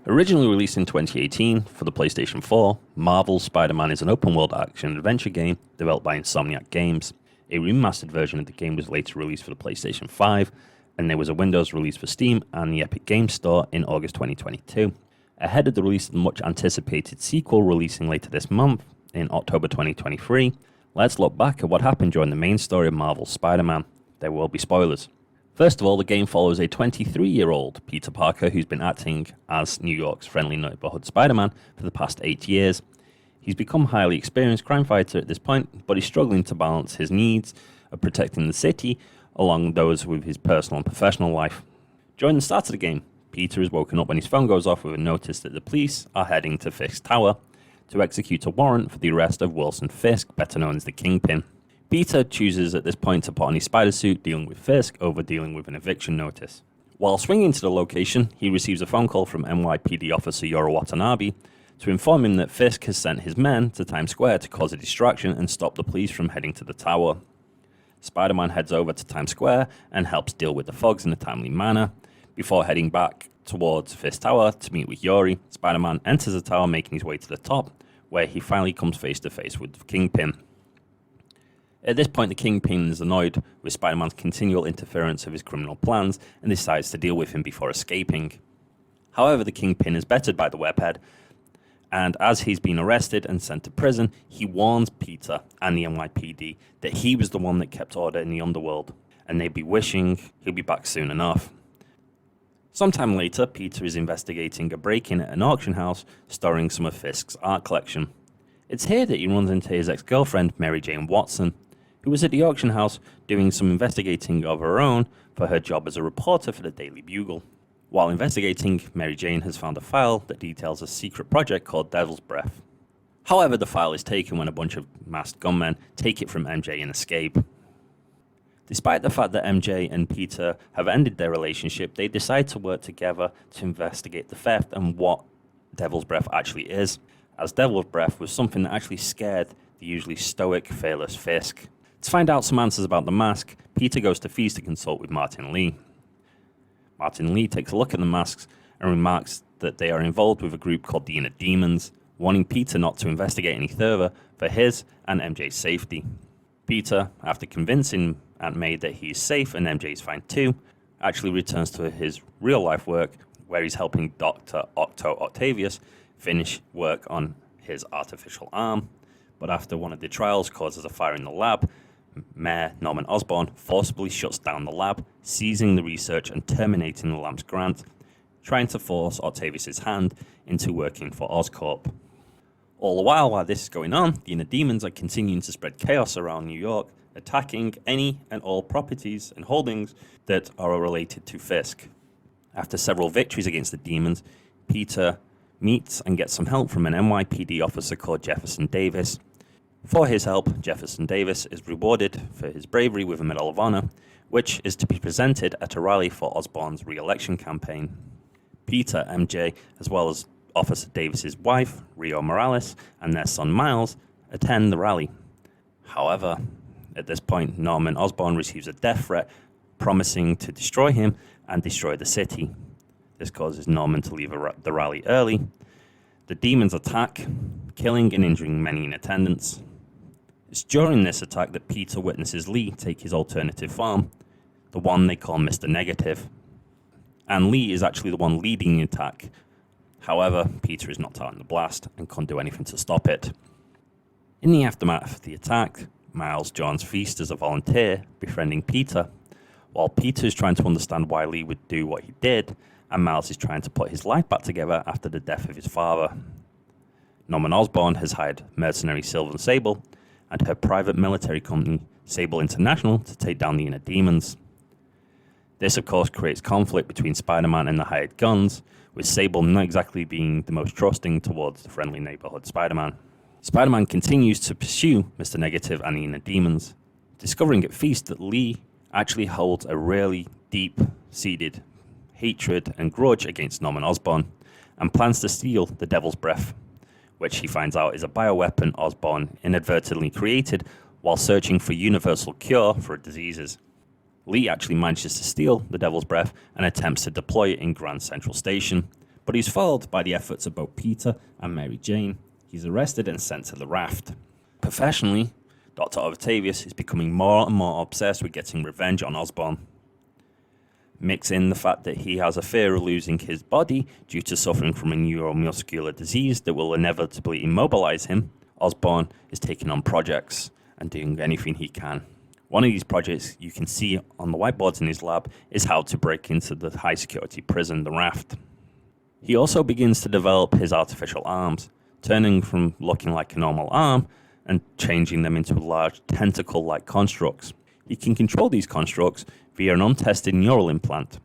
Originally released in 2018 for the PlayStation 4, Marvel's Spider-Man is an open-world action-adventure game developed by Insomniac Games. A remastered version of the game was later released for the PlayStation 5, and there was a Windows release for Steam and the Epic Games Store in August 2022. Ahead of the release of the much-anticipated sequel releasing later this month, in October 2023, let's look back at what happened during the main story of Marvel's Spider-Man. There will be spoilers. First of all, the game follows a 23-year-old Peter Parker who's been acting as New York's friendly neighborhood Spider-Man for the past 8 years. He's become a highly experienced crime fighter at this point, but he's struggling to balance his needs of protecting the city along those with his personal and professional life. During the start of the game, Peter is woken up when his phone goes off with a notice that the police are heading to Fisk Tower to execute a warrant for the arrest of Wilson Fisk, better known as the Kingpin. Peter chooses at this point to put on his spider suit, dealing with Fisk over dealing with an eviction notice. While swinging to the location, he receives a phone call from NYPD officer Yoro Watanabe to inform him that Fisk has sent his men to Times Square to cause a distraction and stop the police from heading to the tower. Spider-Man heads over to Times Square and helps deal with the thugs in a timely manner. Before heading back towards Fisk Tower to meet with Yori, Spider-Man enters the tower, making his way to the top, where he finally comes face to face with the Kingpin. At this point, the Kingpin is annoyed with Spider-Man's continual interference of his criminal plans and decides to deal with him before escaping. However, the Kingpin is bettered by the webhead, and as he's been arrested and sent to prison, he warns Peter and the NYPD that he was the one that kept order in the underworld, and they'd be wishing he'll be back soon enough. Sometime later, Peter is investigating a break-in at an auction house storing some of Fisk's art collection. It's here that he runs into his ex-girlfriend, Mary Jane Watson, who was at the auction house doing some investigating of her own for her job as a reporter for the Daily Bugle. While investigating, Mary Jane has found a file that details a secret project called Devil's Breath. However, the file is taken when a bunch of masked gunmen take it from MJ and escape. Despite the fact that MJ and Peter have ended their relationship, they decide to work together to investigate the theft and what Devil's Breath actually is, as Devil's Breath was something that actually scared the usually stoic, fearless Fisk. To find out some answers about the mask, Peter goes to Feast to consult with Martin Lee. Martin Lee takes a look at the masks and remarks that they are involved with a group called the Inner Demons, warning Peter not to investigate any further for his and MJ's safety. Peter, after convincing Aunt May that he is safe and MJ is fine too, actually returns to his real-life work where he's helping Dr. Octo Octavius finish work on his artificial arm. But after one of the trials causes a fire in the lab, Mayor Norman Osborn forcibly shuts down the lab, seizing the research and terminating the lab's grant, trying to force Octavius' hand into working for Oscorp. All the while this is going on, the Inner Demons are continuing to spread chaos around New York, attacking any and all properties and holdings that are related to Fisk. After several victories against the demons, Peter meets and gets some help from an NYPD officer called Jefferson Davis. For his help, Jefferson Davis is rewarded for his bravery with a Medal of Honor, which is to be presented at a rally for Osborn's re-election campaign. Peter, MJ, as well as Officer Davis's wife, Rio Morales, and their son Miles, attend the rally. However, at this point, Norman Osborn receives a death threat, promising to destroy him and destroy the city. This causes Norman to leave the rally early. The demons attack, killing and injuring many in attendance. It's during this attack that Peter witnesses Lee take his alternative form, the one they call Mr. Negative. And Lee is actually the one leading the attack. However, Peter is not starting the blast and can't do anything to stop it. In the aftermath of the attack, Miles joins Feast as a volunteer, befriending Peter, while Peter is trying to understand why Lee would do what he did, and Miles is trying to put his life back together after the death of his father. Norman Osborn has hired mercenary Sylvan Sable and her private military company, Sable International, to take down the Inner Demons. This, of course, creates conflict between Spider-Man and the hired guns, with Sable not exactly being the most trusting towards the friendly neighborhood Spider-Man. Spider-Man continues to pursue Mr. Negative and the Inner Demons, discovering at Feast that Lee actually holds a really deep-seated hatred and grudge against Norman Osborn, and plans to steal the Devil's Breath, which he finds out is a bioweapon Osborn inadvertently created while searching for a universal cure for diseases. Lee actually manages to steal the Devil's Breath and attempts to deploy it in Grand Central Station, but he's foiled by the efforts of both Peter and Mary Jane. He's arrested and sent to the raft. Professionally, Dr. Octavius is becoming more and more obsessed with getting revenge on Osborn. Mix in the fact that he has a fear of losing his body due to suffering from a neuromuscular disease that will inevitably immobilize him, Osborn is taking on projects and doing anything he can. One of these projects you can see on the whiteboards in his lab is how to break into the high-security prison, the Raft. He also begins to develop his artificial arms, turning from looking like a normal arm and changing them into large tentacle-like constructs. He can control these constructs via an untested neural implant.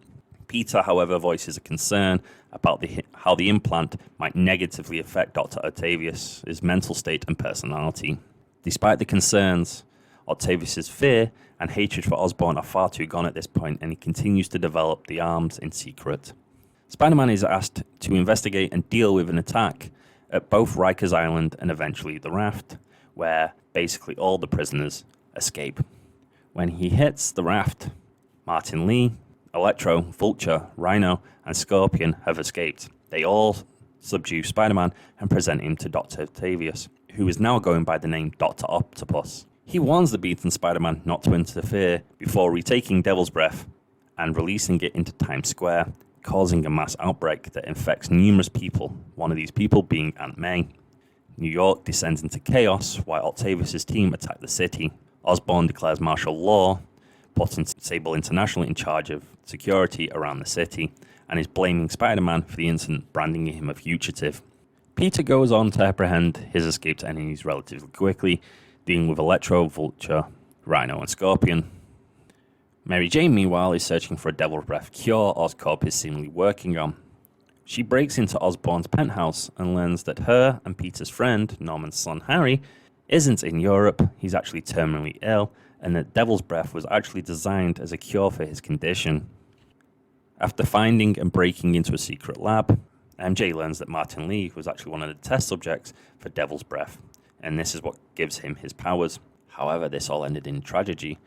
Peter, however, voices a concern about how the implant might negatively affect Dr. Octavius' mental state and personality. Despite the concerns, Octavius' fear and hatred for Osborn are far too gone at this point, and he continues to develop the arms in secret. Spider-Man is asked to investigate and deal with an attack at both Rikers Island and eventually the Raft, where basically all the prisoners escape. When he hits the Raft, Martin Lee, Electro, Vulture, Rhino, and Scorpion have escaped. They all subdue Spider-Man and present him to Dr. Octavius, who is now going by the name Dr. Octopus. He warns the beaten Spider-Man not to interfere before retaking Devil's Breath and releasing it into Times Square, causing a mass outbreak that infects numerous people, one of these people being Aunt May. New York descends into chaos while Octavius' team attack the city. Osborn declares martial law, putting Sable International in charge of security around the city, and is blaming Spider-Man for the incident, branding him a fugitive. Peter goes on to apprehend his escaped enemies relatively quickly, dealing with Electro, Vulture, Rhino, and Scorpion. Mary Jane, meanwhile, is searching for a Devil's Breath cure Oscorp is seemingly working on. She breaks into Osborn's penthouse and learns that her and Peter's friend, Norman's son Harry, isn't in Europe, he's actually terminally ill, and that Devil's Breath was actually designed as a cure for his condition. After finding and breaking into a secret lab, MJ learns that Martin Lee was actually one of the test subjects for Devil's Breath, and this is what gives him his powers. However, this all ended in tragedy,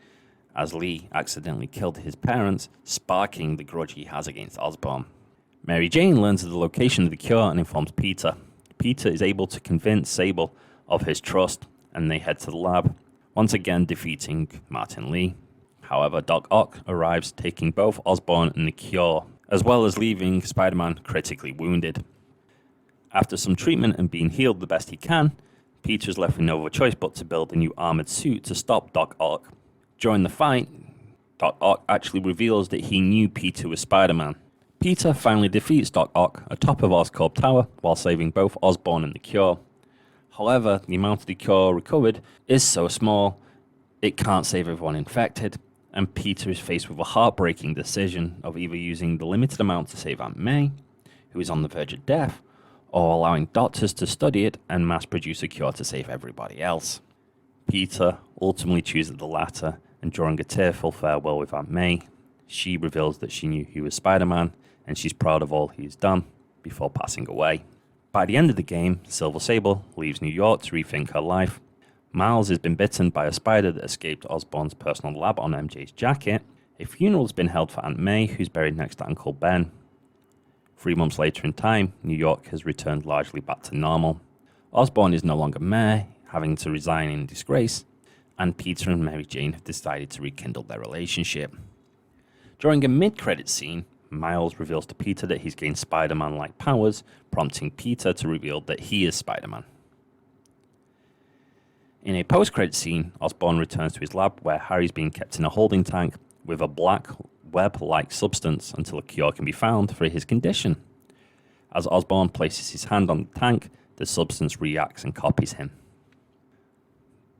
as Lee accidentally killed his parents, sparking the grudge he has against Osborn. Mary Jane learns of the location of the cure and informs Peter. Peter is able to convince Sable of his trust, and they head to the lab, once again defeating Martin Lee. However, Doc Ock arrives, taking both Osborn and the cure, as well as leaving Spider-Man critically wounded. After some treatment and being healed the best he can, Peter's left with no other choice but to build a new armored suit to stop Doc Ock. During the fight, Doc Ock actually reveals that he knew Peter was Spider-Man. Peter finally defeats Doc Ock atop of Oscorp Tower while saving both Osborn and the cure. However, the amount of the cure recovered is so small, it can't save everyone infected, and Peter is faced with a heartbreaking decision of either using the limited amount to save Aunt May, who is on the verge of death, or allowing doctors to study it and mass-produce a cure to save everybody else. Peter ultimately chooses the latter, and during a tearful farewell with Aunt May, she reveals that she knew he was Spider-Man, and she's proud of all he's done before passing away. By the end of the game, Silver Sable leaves New York to rethink her life. Miles has been bitten by a spider that escaped Osborn's personal lab on MJ's jacket. A funeral has been held for Aunt May, who's buried next to Uncle Ben. 3 months later in time, New York has returned largely back to normal. Osborn is no longer mayor, having to resign in disgrace, and Peter and Mary Jane have decided to rekindle their relationship. During a mid-credit scene, Miles reveals to Peter that he's gained Spider-Man-like powers, prompting Peter to reveal that he is Spider-Man. In a post-credit scene, Osborn returns to his lab where Harry's being kept in a holding tank with a black web-like substance until a cure can be found for his condition. As Osborn places his hand on the tank, the substance reacts and copies him.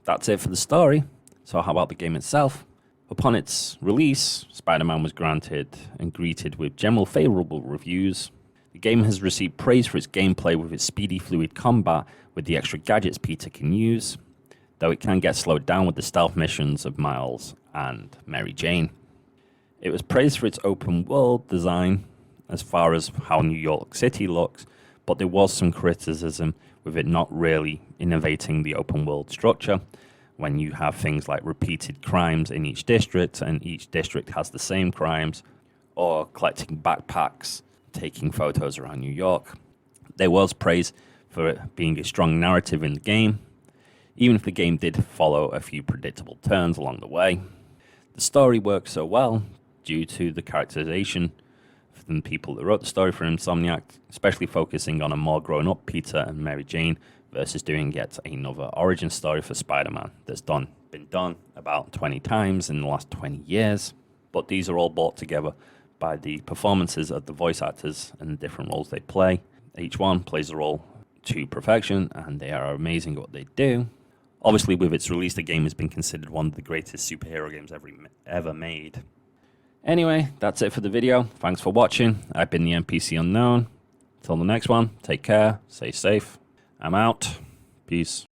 That's it for the story, so how about the game itself? Upon its release, Spider-Man was granted and greeted with general favorable reviews. The game has received praise for its gameplay with its speedy, fluid combat with the extra gadgets Peter can use, though it can get slowed down with the stealth missions of Miles and Mary Jane. It was praised for its open world design as far as how New York City looks, but there was some criticism with it not really innovating the open world structure, when you have things like repeated crimes in each district, and each district has the same crimes, or collecting backpacks taking photos around New York. There was praise for it being a strong narrative in the game, even if the game did follow a few predictable turns along the way. The story worked so well due to the characterization from the people that wrote the story for Insomniac, especially focusing on a more grown-up Peter and Mary Jane versus doing yet another origin story for Spider-Man that's been done about 20 times in the last 20 years. But these are all brought together by the performances of the voice actors and the different roles they play. Each one plays a role to perfection, and they are amazing at what they do. Obviously, with its release, the game has been considered one of the greatest superhero games ever made. Anyway, that's it for the video. Thanks for watching. I've been the NPC Unknown. Till the next one, take care, stay safe. I'm out. Peace.